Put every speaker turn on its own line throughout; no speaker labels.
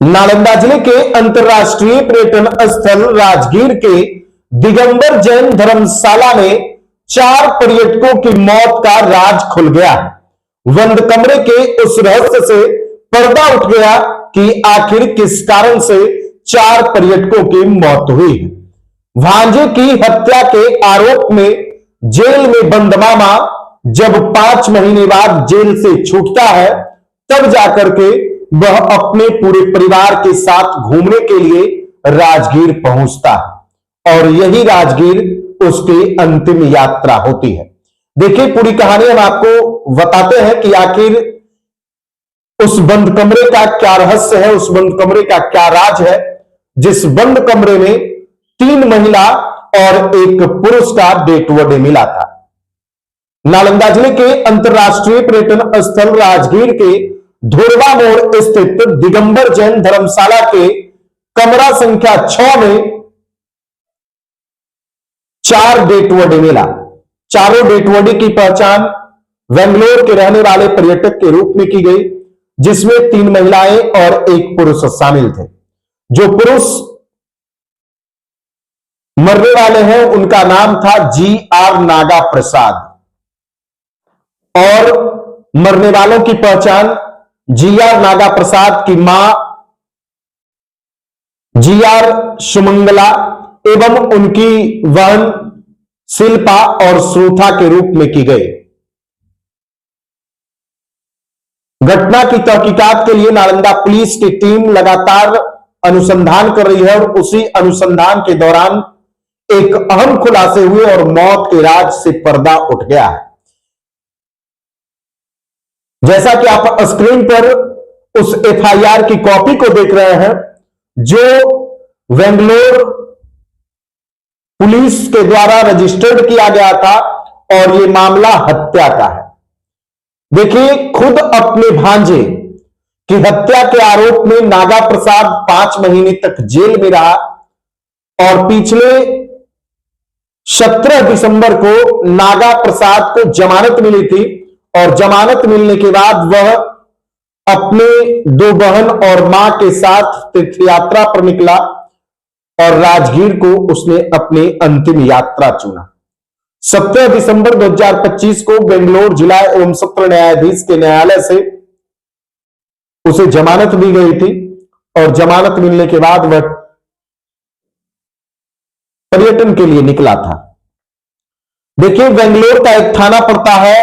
नालंदा जिले के अंतर्राष्ट्रीय पर्यटन स्थल राजगीर के दिगंबर जैन धर्मशाला में 4 पर्यटकों की मौत का राज खुल गया। बंद कमरे के उस रहस्य से पर्दा उठ गया कि आखिर किस कारण से 4 पर्यटकों की मौत हुई। भांजे की हत्या के आरोप में जेल में बंद मामा जब 5 महीने बाद जेल से छूटता है, तब जाकर के वह अपने पूरे परिवार के साथ घूमने के लिए राजगीर पहुंचता है और यही राजगीर उसकी अंतिम यात्रा होती है। देखिए, पूरी कहानी हम आपको बताते हैं कि आखिर उस बंद कमरे का क्या रहस्य है, उस बंद कमरे का क्या राज है, जिस बंद कमरे में 3 महिला और 1 पुरुष का डेड बॉडी मिला था। नालंदा जिले के अंतर्राष्ट्रीय पर्यटन स्थल राजगीर के धुरवा मोड़ स्थित दिगंबर जैन धर्मशाला के कमरा संख्या 6 में 4 डेड बॉडी मिला। चारों डेड बॉडी की पहचान बेंगलोर के रहने वाले पर्यटक के रूप में की गई, जिसमें 3 महिलाएं और 1 पुरुष शामिल थे। जो पुरुष मरने वाले हैं उनका नाम था GR नागा प्रसाद और मरने वालों की पहचान GR नागा प्रसाद की मां GR सुमंगला एवं उनकी बहन शिल्पा और श्रुथा के रूप में की गई। घटना की तहकीकात के लिए नालंदा पुलिस की टीम लगातार अनुसंधान कर रही है और उसी अनुसंधान के दौरान एक अहम खुलासे हुए और मौत के राज से पर्दा उठ गया है। जैसा कि आप स्क्रीन पर उस FIR की कॉपी को देख रहे हैं, जो बेंगलोर पुलिस के द्वारा रजिस्टर्ड किया गया था और यह मामला हत्या का है। देखिए, खुद अपने भांजे की हत्या के आरोप में नागा प्रसाद 5 महीने तक जेल में रहा और पिछले 17 दिसंबर को नागा प्रसाद को जमानत मिली थी और जमानत मिलने के बाद वह अपने 2 बहन और मां के साथ तीर्थ यात्रा पर निकला और राजगीर को उसने अपनी अंतिम यात्रा चुना। 17 दिसंबर 2025 को बेंगलोर जिला एवं सत्र न्यायाधीश के न्यायालय से उसे जमानत दी गई थी और जमानत मिलने के बाद वह पर्यटन के लिए निकला था। देखिए, बेंगलोर का एक थाना पड़ता है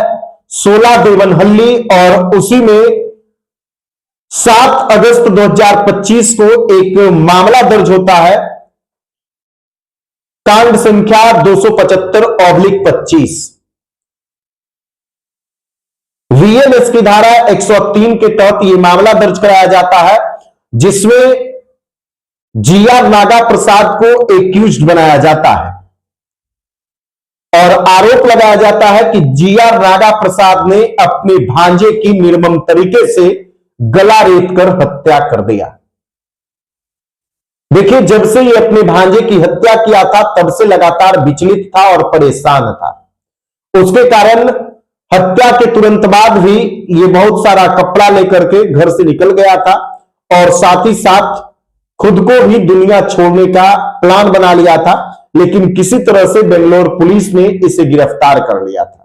16 देवनहल्ली और उसी में 7 अगस्त 2025 को एक मामला दर्ज होता है, कांड संख्या 275/25। VNS की धारा 103 के तहत यह मामला दर्ज कराया जाता है, जिसमें GR नागा प्रसाद को एक्यूज्ड बनाया जाता है और आरोप लगाया जाता है कि GR नागा प्रसाद ने अपने भांजे की निर्मम तरीके से गला रेत कर हत्या कर दिया। देखिए, जब से ये अपने भांजे की हत्या किया था तब से लगातार विचलित था और परेशान था। उसके कारण हत्या के तुरंत बाद भी ये बहुत सारा कपड़ा लेकर के घर से निकल गया था और साथ ही साथ खुद को भी दुनिया छोड़ने का प्लान बना लिया था, लेकिन किसी तरह से बेंगलोर पुलिस ने इसे गिरफ्तार कर लिया था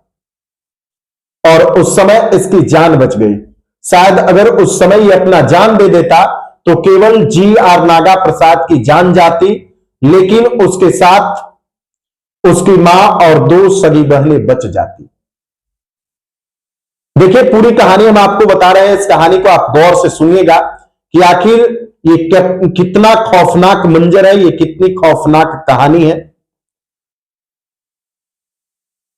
और उस समय इसकी जान बच गई। शायद अगर उस समय ये अपना जान दे देता तो केवल GR नागा प्रसाद की जान जाती, लेकिन उसके साथ उसकी मां और 2 सगी बहनें बच जाती। देखिए, पूरी कहानी हम आपको बता रहे हैं, इस कहानी को आप गौर से सुनिएगा कि आखिर ये कितना खौफनाक मंजर है, ये कितनी खौफनाक कहानी है।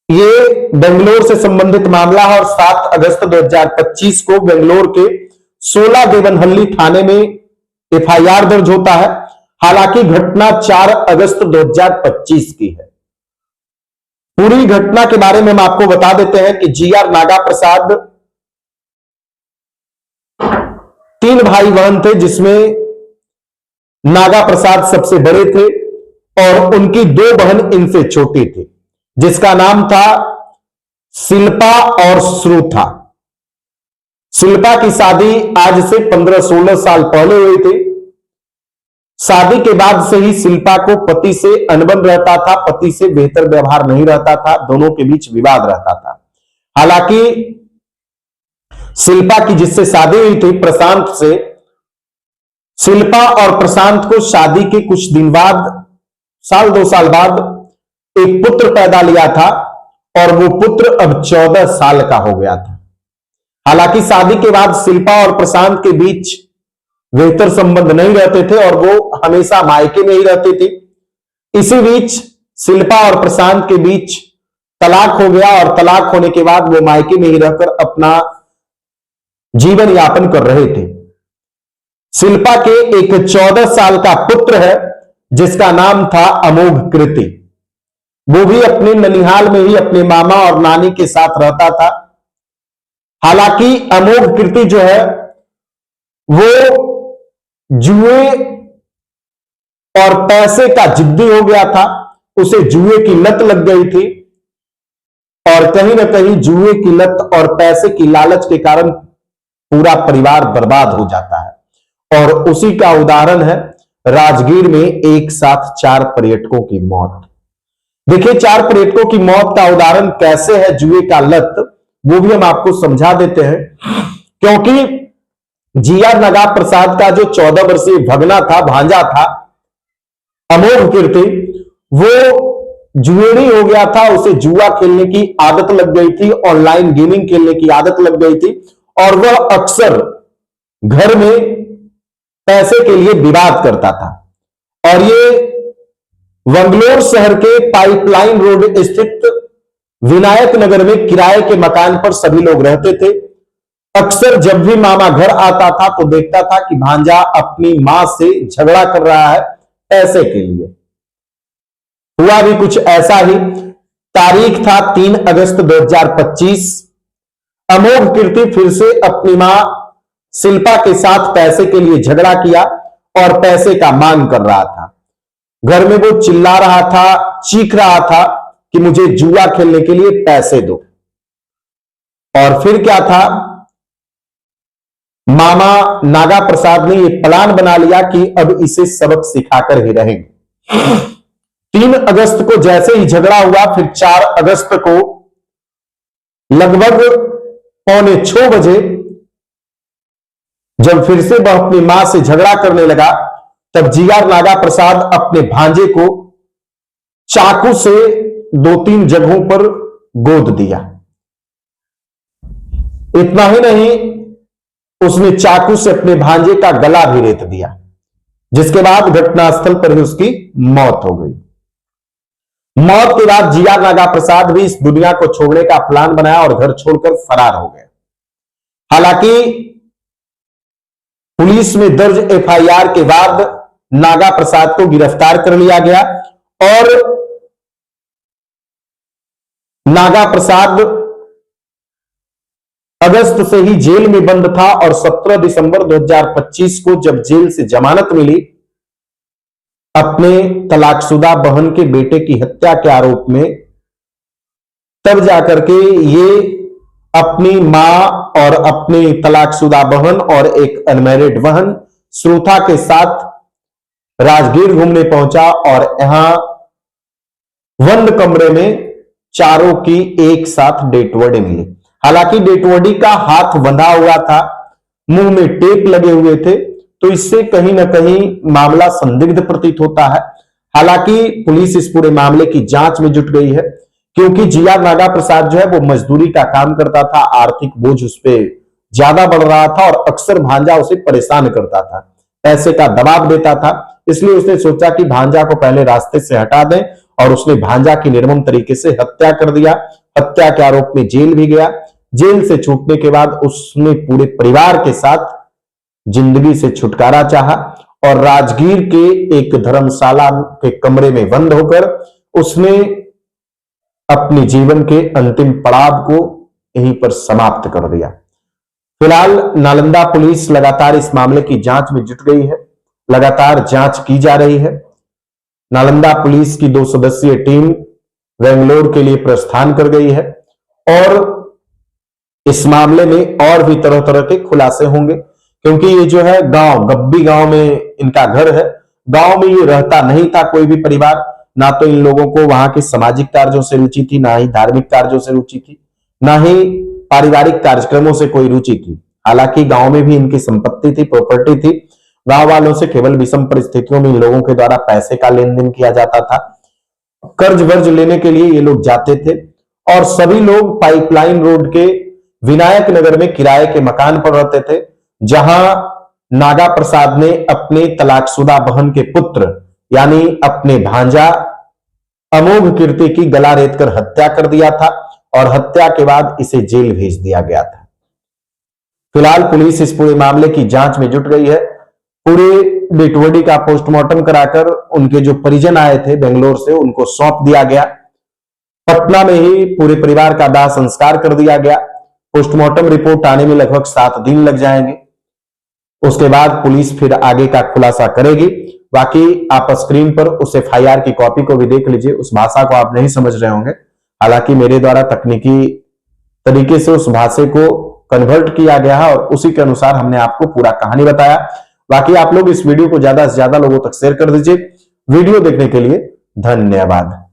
ये बेंगलोर से संबंधित मामला है और 7 अगस्त 2025 को बेंगलोर के 16 देवनहल्ली थाने में FIR दर्ज होता है। हालांकि घटना 4 अगस्त 2025 की है। पूरी घटना के बारे में हम आपको बता देते हैं कि GR नागा प्रसाद 3 भाई बहन थे, जिसमें नागा प्रसाद सबसे बड़े थे और उनकी 2 बहन इनसे छोटी थी, जिसका नाम था शिल्पा और श्रुथा। शिल्पा की शादी आज से 15-16 साल पहले हुई थी। शादी के बाद से ही शिल्पा को पति से अनबन रहता था, पति से बेहतर व्यवहार नहीं रहता था, दोनों के बीच विवाद रहता था। हालांकि शिल्पा की जिससे शादी हुई थी प्रशांत से, शिल्पा और प्रशांत को शादी के कुछ दिन बाद, साल 2 साल बाद एक पुत्र पैदा लिया था और वो पुत्र अब 14 साल का हो गया था। हालांकि शादी के बाद शिल्पा और प्रशांत के बीच बेहतर संबंध नहीं रहते थे और वो हमेशा मायके में ही रहती थी। इसी बीच शिल्पा और प्रशांत के बीच तलाक हो गया और तलाक होने के बाद वो मायके में ही रहकर अपना जीवन यापन कर रहे थे। शिल्पा के एक 14 साल का पुत्र है जिसका नाम था अमोघ कृति। वो भी अपने ननिहाल में ही अपने मामा और नानी के साथ रहता था। हालांकि अमोघ कृति जो है वो जुए और पैसे का जिद्दी हो गया था, उसे जुए की लत लग गई थी और कहीं ना कहीं जुए की लत और पैसे की लालच के कारण पूरा परिवार बर्बाद हो जाता है। और उसी का उदाहरण है राजगीर में एक साथ 4 पर्यटकों की मौत। देखिए 4 पर्यटकों की मौत का उदाहरण कैसे है जुए का लत, वो भी हम आपको समझा देते हैं। क्योंकि जीआर नगा प्रसाद का जो 14 वर्षीय भगना था, भांजा था अमोघ कीर्ति, वो जुएड़ी हो गया था। उसे जुआ खेलने की आदत लग गई थी, ऑनलाइन गेमिंग खेलने की आदत लग गई थी और वह अक्सर घर में पैसे के लिए विवाद करता था। और ये बंगलोर शहर के पाइपलाइन रोड स्थित विनायक नगर में किराए के मकान पर सभी लोग रहते थे। अक्सर जब भी मामा घर आता था तो देखता था कि भांजा अपनी मां से झगड़ा कर रहा है पैसे के लिए। हुआ भी कुछ ऐसा ही। तारीख था 3 अगस्त 2025। अमोघ कीर्ति फिर से अपनी मां शिल्पा के साथ पैसे के लिए झगड़ा किया और पैसे का मांग कर रहा था। घर में वो चिल्ला रहा था, चीख रहा था कि मुझे जुआ खेलने के लिए पैसे दो। और फिर क्या था, मामा नागा प्रसाद ने यह प्लान बना लिया कि अब इसे सबक सिखाकर ही रहेंगे। 3 अगस्त को जैसे ही झगड़ा हुआ, फिर 4 अगस्त को लगभग 5:45 बजे जब फिर से वह अपनी मां से झगड़ा करने लगा, तब जीआर नागा प्रसाद अपने भांजे को चाकू से 2-3 जगहों पर गोद दिया। इतना ही नहीं, उसने चाकू से अपने भांजे का गला भी रेत दिया, जिसके बाद घटनास्थल पर ही उसकी मौत हो गई। मौत के बाद जीआर नागा प्रसाद भी इस दुनिया को छोड़ने का प्लान बनाया और घर छोड़कर फरार हो गए। हालांकि पुलिस में दर्ज एफआईआर के बाद नागा प्रसाद को गिरफ्तार कर लिया गया और नागा प्रसाद अगस्त से ही जेल में बंद था और 17 दिसंबर 2025 को जब जेल से जमानत मिली, अपने तलाकशुदा बहन के बेटे की हत्या के आरोप में, तब जाकर के ये अपनी मां और अपनी तलाकशुदा बहन और एक अनमैरिड बहन श्रुथा के साथ राजगीर घूमने पहुंचा और यहां बंद कमरे में चारों की एक साथ डेड बॉडी मिली। हालांकि डेड बॉडी का हाथ बंधा हुआ था, मुंह में टेप लगे हुए थे, तो इससे कहीं ना कहीं मामला संदिग्ध प्रतीत होता है। हालांकि पुलिस इस पूरे मामले की जांच में जुट गई है, क्योंकि जीआर नागा प्रसाद जो है वो मजदूरी का काम करता था, आर्थिक बोझ उस पर ज्यादा बढ़ रहा था और अक्सर भांजा उसे परेशान करता था, पैसे का दबाव देता था। इसलिए उसने सोचा कि भांजा को पहले रास्ते से हटा दें और उसने भांजा की निर्मम तरीके से हत्या कर दिया। हत्या के आरोप में जेल भी गया। जेल से छूटने के बाद उसने पूरे परिवार के साथ जिंदगी से छुटकारा चाहा और राजगीर के एक धर्मशाला के कमरे में बंद होकर उसने अपने जीवन के अंतिम पड़ाव को यहीं पर समाप्त कर दिया। फिलहाल नालंदा पुलिस लगातार इस मामले की जांच में जुट गई है, लगातार जांच की जा रही है। नालंदा पुलिस की 2 सदस्यीय टीम बेंगलोर के लिए प्रस्थान कर गई है और इस मामले में और भी तरह तरह के खुलासे होंगे, क्योंकि ये जो है गांव, गब्बी गांव में इनका घर है। गांव में ये रहता नहीं था कोई भी परिवार, ना तो इन लोगों को वहां के सामाजिक कार्यों से रुचि थी, ना ही धार्मिक कार्यों से रुचि थी, ना ही पारिवारिक कार्यक्रमों से कोई रुचि थी। हालांकि गांव में भी इनकी संपत्ति थी, प्रॉपर्टी थी। गांव वालों से केवल विषम परिस्थितियों में इन लोगों के द्वारा पैसे का लेन देन किया जाता था। कर्ज वर्ज लेने के लिए ये लोग जाते थे और सभी लोग पाइपलाइन रोड के विनायक नगर में किराए के मकान पर रहते थे, जहां नागा प्रसाद ने अपने तलाकशुदा बहन के पुत्र यानी अपने भांजा अमोघ कीर्ति की गला रेतकर हत्या कर दिया था और हत्या के बाद इसे जेल भेज दिया गया था। फिलहाल पुलिस इस पूरे मामले की जांच में जुट गई है। पूरे डेड बॉडी का पोस्टमार्टम कराकर उनके जो परिजन आए थे बेंगलोर से, उनको सौंप दिया गया। पटना में ही पूरे परिवार का दाह संस्कार कर दिया गया। पोस्टमार्टम रिपोर्ट आने में लगभग 7 दिन लग जाएंगे। उसके बाद पुलिस फिर आगे का खुलासा करेगी। बाकी आप स्क्रीन पर उस FIR की कॉपी को भी देख लीजिए। उस भाषा को आप नहीं समझ रहे होंगे, हालांकि मेरे द्वारा तकनीकी तरीके से उस भाषा को कन्वर्ट किया गया है और उसी के अनुसार हमने आपको पूरा कहानी बताया। बाकी आप लोग इस वीडियो को ज्यादा से ज्यादा लोगों तक शेयर कर दीजिए। वीडियो देखने के लिए धन्यवाद।